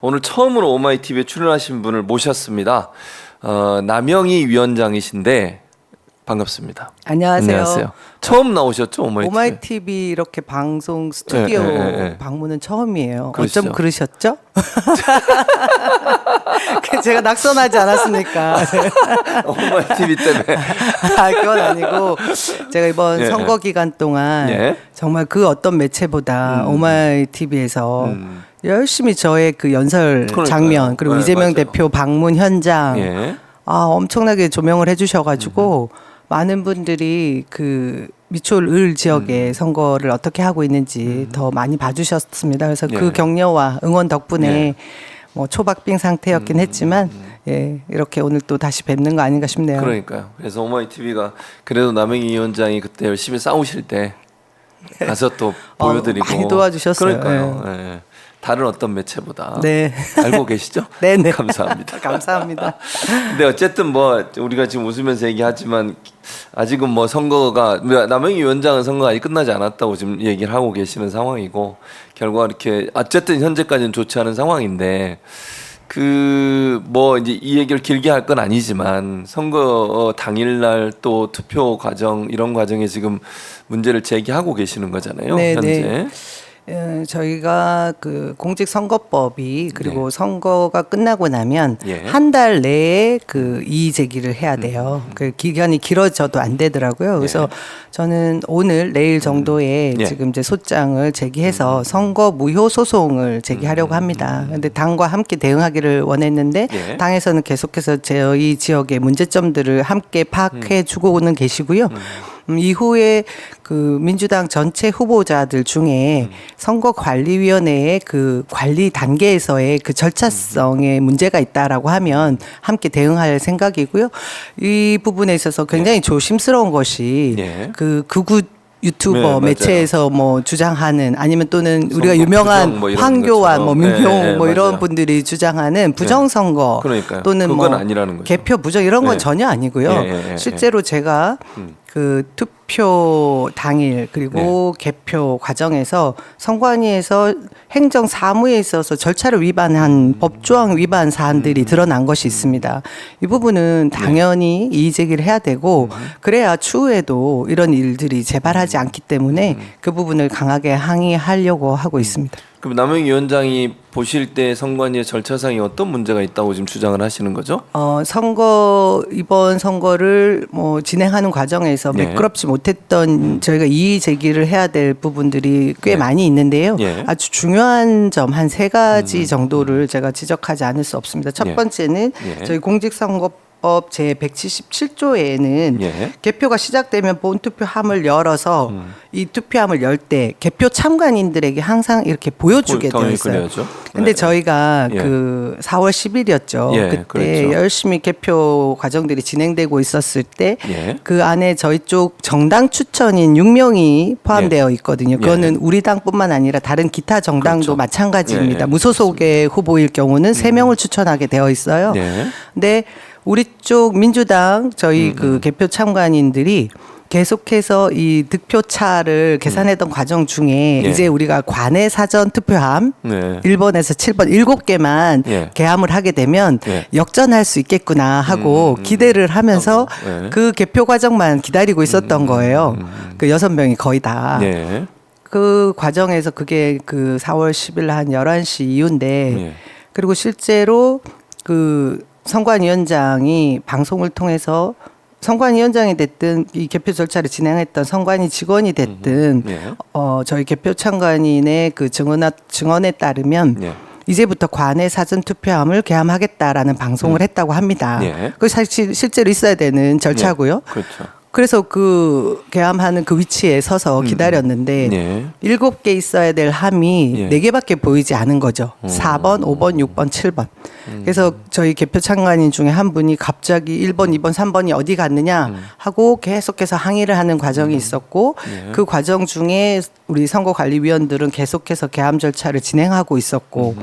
오늘 처음으로 오마이TV에 출연하신 분을 모셨습니다. 남영희 위원장이신데 반갑습니다. 안녕하세요. 처음 나오셨죠, 오마이TV? 오마이TV 이렇게 방송 스튜디오 방문은 처음이에요. 그러시죠. 어쩜 그러셨죠? 제가 낙선하지 않았습니까? 오마이TV 때문에. 그건 아니고 제가 이번 선거 기간 동안 정말 그 어떤 매체보다 오마이TV에서 열심히 저의 그 연설 장면 그리고 이재명 대표 방문 현장 엄청나게 조명을 해주셔가지고 많은 분들이 그 미추홀 을 지역의 선거를 어떻게 하고 있는지 더 많이 봐주셨습니다. 그래서 그 격려와 응원 덕분에 뭐 초박빙 상태였긴 했지만 이렇게 오늘 또 다시 뵙는 거 아닌가 싶네요. 그러니까요. 그래서 오마이TV가 그래도 남영희 위원장이 그때 열심히 싸우실 때 가서 또 보여드리고 많이 도와주셨어요. 그러니까요. 다른 어떤 매체보다 알고 계시죠? 네네. 감사합니다. 감사합니다. 근데 어쨌든 뭐 우리가 지금 웃으면서 얘기하지만 아직은 뭐 선거가 남영희 위원장은 선거가 아직 끝나지 않았다고 지금 얘기를 하고 계시는 상황이고 결과 이렇게 어쨌든 현재까지는 좋지 않은 상황인데 그 뭐 이제 이 얘기를 길게 할 건 아니지만 선거 당일날 또 투표 과정 이런 과정에 지금 문제를 제기하고 계시는 거잖아요. 현재. 저희가 그 공직선거법이 그리고 선거가 끝나고 나면 한 달 내에 그 이의 제기를 해야 돼요. 그 기간이 길어져도 안 되더라고요. 그래서 저는 오늘 내일 정도에 지금 이제 소장을 제기해서 선거 무효 소송을 제기하려고 합니다. 근데 당과 함께 대응하기를 원했는데 당에서는 계속해서 저희 지역의 문제점들을 함께 파악해 주고 오는 계시고요. 이후에 그 민주당 전체 후보자들 중에 선거관리위원회의 그 관리 단계에서의 그 절차성에 문제가 있다라고 하면 함께 대응할 생각이고요. 이 부분에 있어서 굉장히 조심스러운 것이 그 극우 유튜버 매체에서 뭐 주장하는 아니면 또는 우리가 유명한 뭐 황교안 뭐 민경 뭐 이런 분들이 주장하는 부정선거 또는 뭐 개표 부정 이런 건 전혀 아니고요. 실제로 제가 그 투표 당일 그리고 개표 과정에서 선관위에서 행정 사무에 있어서 절차를 위반한 법조항 위반 사안들이 드러난 것이 있습니다. 이 부분은 당연히 이의 제기를 해야 되고 그래야 추후에도 이런 일들이 재발하지 않기 때문에 그 부분을 강하게 항의하려고 하고 있습니다. 그럼 남영희 위원장이 보실 때 선관위의 절차상에 어떤 문제가 있다고 지금 주장을 하시는 거죠? 이번 선거를 뭐 진행하는 과정에서 매끄럽지 못했던 저희가 이의 제기를 해야 될 부분들이 꽤 많이 있는데요. 아주 중요한 점 한 3가지 정도를 제가 지적하지 않을 수 없습니다. 첫 번째는 저희 공직선거법 제 177조에는 개표가 시작되면 본투표함을 열어서 이 투표함을 열 때 개표 참관인들에게 항상 이렇게 보여주게 되어 있어요. 근데 저희가 그 4월 10일이었죠. 그때 그랬죠. 열심히 개표 과정들이 진행되고 있었을 때 그 안에 저희 쪽 정당 추천인 6명이 포함되어 있거든요. 그거는 우리 당뿐만 아니라 다른 기타 정당도 마찬가지입니다. 무소속의 후보일 경우는 3명을 추천하게 되어 있어요. 근데 우리 쪽 민주당 저희 그 개표 참관인들이 계속해서 이 득표차를 계산했던 과정 중에 이제 우리가 관내 사전 투표함 1번에서 7번 7개만 개함을 하게 되면 역전할 수 있겠구나 하고 기대를 하면서 그 개표 과정만 기다리고 있었던 거예요. 그 6명이 거의 다. 그 과정에서 그게 그 4월 10일 한 11시 이후인데 그리고 실제로 그 선관위원장이 방송을 통해서 선관위원장이 됐든 이 개표 절차를 진행했던 선관위 직원이 됐든 저희 개표 참관인의 그 증언에 따르면 이제부터 관내 사전 투표함을 개함하겠다라는 방송을 했다고 합니다. 그게 사실 실제로 있어야 되는 절차고요. 그래서 그 개함하는 그 위치에 서서 기다렸는데 7개 있어야 될 함이 4개밖에 보이지 않은 거죠. 4번, 5번, 6번, 7번. 그래서 저희 개표 참관인 중에 한 분이 갑자기 1번, 2번, 3번이 어디 갔느냐 하고 계속해서 항의를 하는 과정이 있었고 그 과정 중에 우리 선거관리위원들은 계속해서 개함 절차를 진행하고 있었고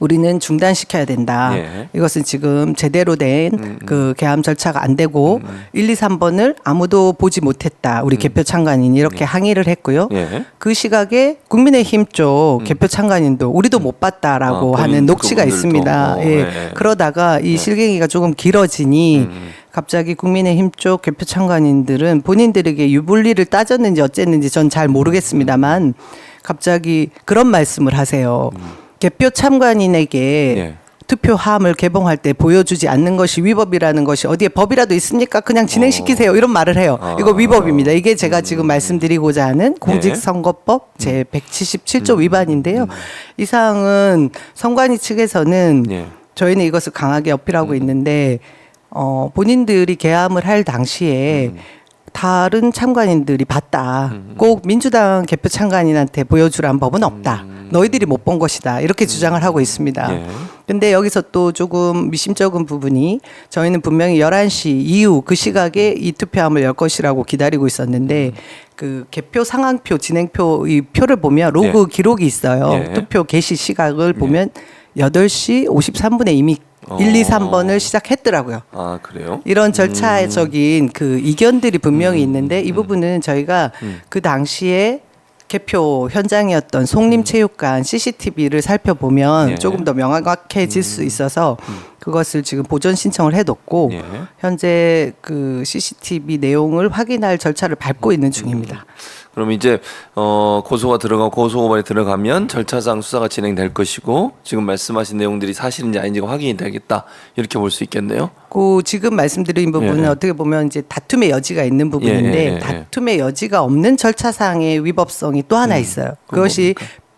우리는 중단시켜야 된다. 예. 이것은 지금 제대로 된 그 개함 절차가 안 되고 1, 2, 3번을 아무도 보지 못했다. 우리 개표 참관인이 이렇게 항의를 했고요. 예. 그 시각에 국민의힘 쪽 개표 참관인도 우리도 못 봤다라고 하는 녹취가 그분들도. 있습니다. 예. 예. 그러다가 이 실갱이가 조금 길어지니 갑자기 국민의힘 쪽 개표 참관인들은 본인들에게 유불리를 따졌는지 어쨌는지 전 잘 모르겠습니다만 갑자기 그런 말씀을 하세요. 개표 참관인에게 예. 투표함을 개봉할 때 보여주지 않는 것이 위법이라는 것이 어디에 법이라도 있습니까? 그냥 진행시키세요. 이런 말을 해요. 이거 위법입니다. 이게 제가 지금 말씀드리고자 하는 공직선거법 제 177조 위반인데요. 이 사항은 선관위 측에서는 예. 저희는 이것을 강하게 어필하고 있는데 본인들이 개함을 할 당시에 다른 참관인들이 봤다. 꼭 민주당 개표 참관인한테 보여주란 법은 없다. 너희들이 못 본 것이다. 이렇게 주장을 하고 있습니다. 예. 근데 여기서 또 조금 미심쩍은 부분이 저희는 분명히 11시 이후 그 시각에 이 투표함을 열 것이라고 기다리고 있었는데 그 개표 상황표 진행표 이 표를 보면 로그 기록이 있어요. 예. 투표 개시 시각을 보면 8시 53분에 이미 1, 2, 3번을 시작했더라고요. 아, 그래요? 이런 절차적인 그 이견들이 분명히 있는데 이 부분은 저희가 그 당시에 개표 현장이었던 송림체육관 CCTV를 살펴보면 예. 조금 더 명확해질 수 있어서 그것을 지금 보전 신청을 해뒀고 예. 현재 그 CCTV 내용을 확인할 절차를 밟고 있는 중입니다. 그럼 이제 고소가 들어가고 고소고발이 들어가면 절차상 수사가 진행될 것이고 지금 말씀하신 내용들이 사실인지 아닌지가 확인이 되겠다 이렇게 볼 수 있겠네요. 그 지금 말씀드린 부분은 예. 어떻게 보면 이제 다툼의 여지가 있는 부분인데 예. 다툼의 여지가 없는 절차상의 위법성이 또 하나 있어요. 그것이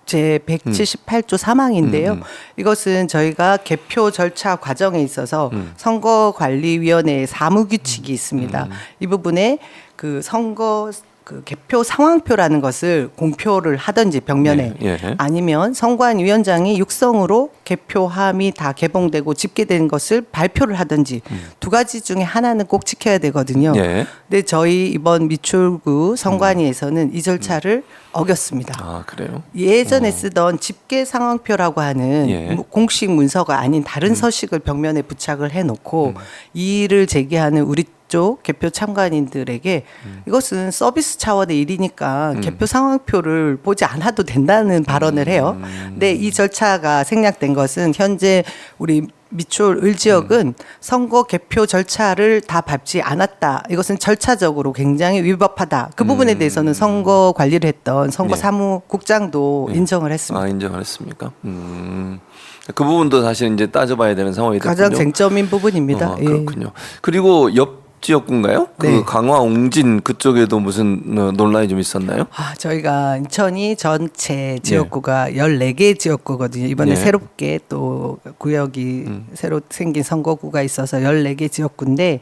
제 178조 3항인데요. 이것은 저희가 개표 절차 과정에 있어서 선거관리위원회의 사무규칙이 있습니다. 이 부분에 그 선거 그 개표 상황표라는 것을 공표를 하든지 벽면에 예. 예. 아니면 선관위원장이 육성으로 개표함이 다 개봉되고 집계된 것을 발표를 하든지 두 가지 중에 하나는 꼭 지켜야 되거든요. 예. 근데 저희 이번 미출구 선관위에서는 이 절차를 어겼습니다. 아, 그래요? 예전에 쓰던 집계 상황표라고 하는 예. 공식 문서가 아닌 다른 서식을 벽면에 부착을 해놓고 이의를 제기하는 우리 쪽 개표 참관인들에게 이것은 서비스 차원의 일이니까 개표 상황표를 보지 않아도 된다는 발언을 해요. 근데 이 절차가 생략된 것은 현재 우리 미추홀 을지역은 선거 개표 절차를 다 밟지 않았다. 이것은 절차적으로 굉장히 위법하다. 그 부분에 대해서는 선거 관리를 했던 선거사무국장도 인정을 했습니다. 아, 인정을 했습니까? 그 부분도 사실 이제 따져봐야 되는 상황이 됐군요. 가장 쟁점인 부분입니다. 예. 그렇군요. 그리고 옆 지역구인가요? 네. 그 강화 옹진 그쪽에도 무슨 논란이 좀 있었나요? 저희가 인천이 전체 지역구가 14개 지역구거든요. 이번에 예. 새롭게 또 구역이 새로 생긴 선거구가 있어서 14개 지역구인데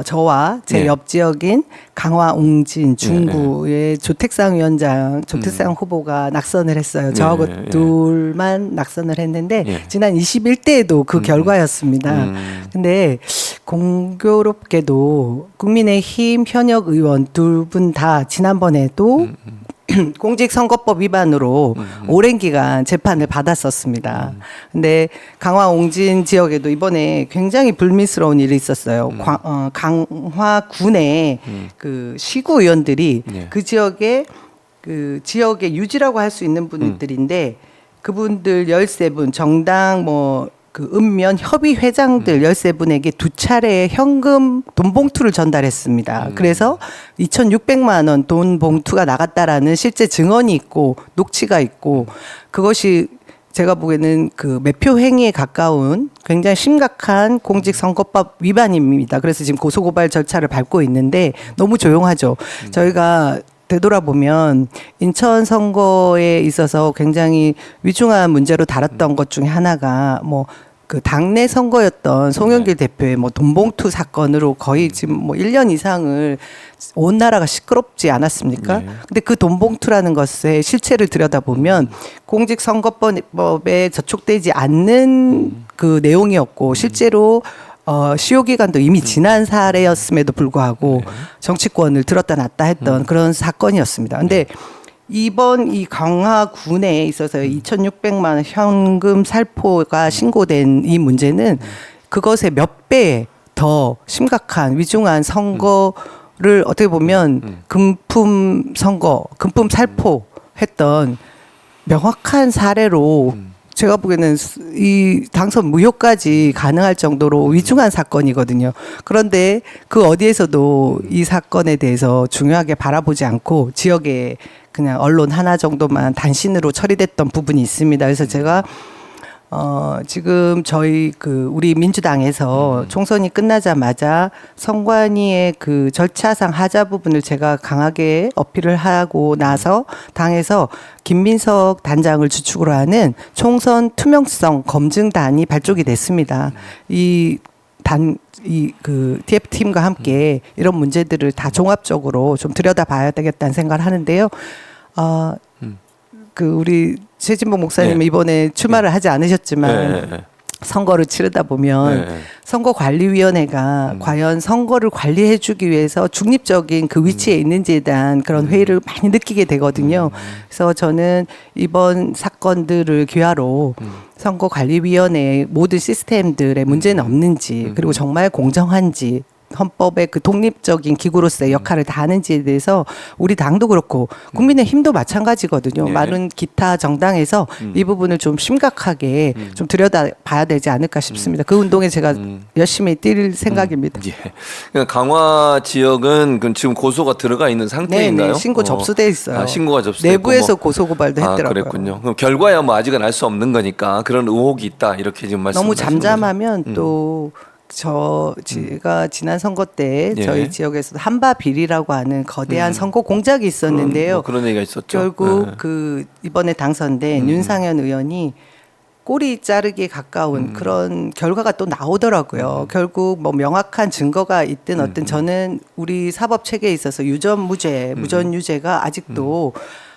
저와 제 예. 옆 지역인 강화 옹진 중구의 조택상 위원장, 조택상 후보가 낙선을 했어요. 저하고 예. 둘만 낙선을 했는데 예. 지난 21대에도 그 결과였습니다. 근데 공교롭게도 국민의힘 현역 의원 두 분 다 지난번에도 공직선거법 위반으로 오랜 기간 재판을 받았었습니다. 근데 강화 옹진 지역에도 이번에 굉장히 불미스러운 일이 있었어요. 강화군의 그 시구 의원들이 예. 그 지역의 유지라고 할 수 있는 분들인데 그분들 13분 정당 그 읍면 협의 회장들 13분에게 두 차례 현금 돈 봉투를 전달했습니다. 그래서 2,600만 원 돈 봉투가 나갔다라는 실제 증언이 있고 녹취가 있고 그것이 제가 보기에는 그 매표 행위에 가까운 굉장히 심각한 공직선거법 위반입니다. 그래서 지금 고소고발 절차를 밟고 있는데 너무 조용하죠. 저희가 되돌아보면 인천 선거에 있어서 굉장히 위중한 문제로 다뤘던 것 중에 하나가 그 당내 선거였던 송영길 대표의 돈봉투 사건으로 거의 지금 1년 이상을 온 나라가 시끄럽지 않았습니까? 네. 근데 그 돈봉투라는 것의 실체를 들여다보면 공직선거법에 저촉되지 않는 그 내용이었고 실제로 시효 기간도 이미 지난 사례였음에도 불구하고 정치권을 들었다 놨다 했던 그런 사건이었습니다. 근데 이번 이 강화군에 있어서 2,600만 원 현금 살포가 신고된 이 문제는 그것의 몇 배 더 심각한 위중한 선거를 어떻게 보면 금품 선거, 금품 살포했던 명확한 사례로 제가 보기에는 이 당선 무효까지 가능할 정도로 위중한 사건이거든요. 그런데 그 어디에서도 이 사건에 대해서 중요하게 바라보지 않고 지역에 그냥 언론 하나 정도만 단신으로 처리됐던 부분이 있습니다. 그래서 제가 지금 저희 우리 민주당에서 총선이 끝나자마자 선관위의 그 절차상 하자 부분을 제가 강하게 어필을 하고 나서 당에서 김민석 단장을 주축으로 하는 총선 투명성 검증단이 발족이 됐습니다. TF팀과 함께 이런 문제들을 다 종합적으로 좀 들여다봐야 되겠다는 생각을 하는데요. 우리 최진봉 목사님은 네. 이번에 출마를 하지 않으셨지만 선거를 치르다 보면 선거관리위원회가 과연 선거를 관리해주기 위해서 중립적인 그 위치에 있는지에 대한 그런 회의를 많이 느끼게 되거든요. 그래서 저는 이번 사건들을 기화로 선거관리위원회의 모든 시스템들의 문제는 없는지 그리고 정말 공정한지 헌법의 그 독립적인 기구로서의 역할을 다하는지에 대해서 우리 당도 그렇고 국민의힘도 마찬가지거든요. 네. 많은 기타 정당에서 이 부분을 좀 심각하게 좀 들여다봐야 되지 않을까 싶습니다. 그 운동에 제가 열심히 뛸 생각입니다. 예. 그러니까 강화 지역은 그럼 지금 고소가 들어가 있는 상태인가요? 네, 신고 접수돼 있어요. 아, 신고가 접수돼 내부에서 있고 고소 고발도 했더라고요. 그랬군요. 그럼 결과야 뭐 아직은 알 수 없는 거니까 그런 의혹이 있다 이렇게 지금 말씀하시는 너무 거죠? 잠잠하면 또 제가 지난 선거 때 저희 지역에서 한바 비리라고 하는 거대한 선거 공작이 있었는데요. 그런 얘기가 있었죠. 결국 이번에 당선된 윤상현 의원이 꼬리 자르기에 가까운 그런 결과가 또 나오더라고요. 결국 뭐 명확한 증거가 있든 어떤 저는 우리 사법 체계에 있어서 무전 유죄가 아직도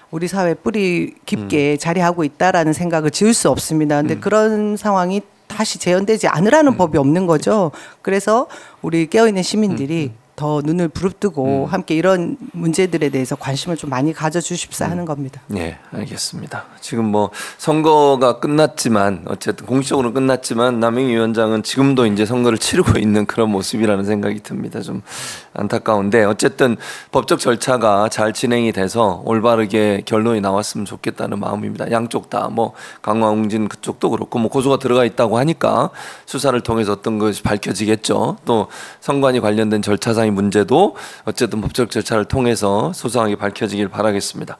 우리 사회 뿌리 깊게 자리하고 있다라는 생각을 지울 수 없습니다. 근데 그런 상황이 다시 재현되지 않으라는 법이 없는 거죠. 그래서 우리 깨어있는 시민들이 더 눈을 부릅뜨고 함께 이런 문제들에 대해서 관심을 좀 많이 가져주십사 하는 겁니다. 네, 알겠습니다. 지금 뭐 선거가 끝났지만 어쨌든 공식적으로 끝났지만 남영희 위원장은 지금도 이제 선거를 치르고 있는 그런 모습이라는 생각이 듭니다. 좀 안타까운데 어쨌든 법적 절차가 잘 진행이 돼서 올바르게 결론이 나왔으면 좋겠다는 마음입니다. 양쪽 다 뭐 강화웅진 그쪽도 그렇고 뭐 고소가 들어가 있다고 하니까 수사를 통해서 어떤 것이 밝혀지겠죠. 또 선관위 관련된 절차상의 문제도 어쨌든 법적 절차를 통해서 소상하게 밝혀지길 바라겠습니다.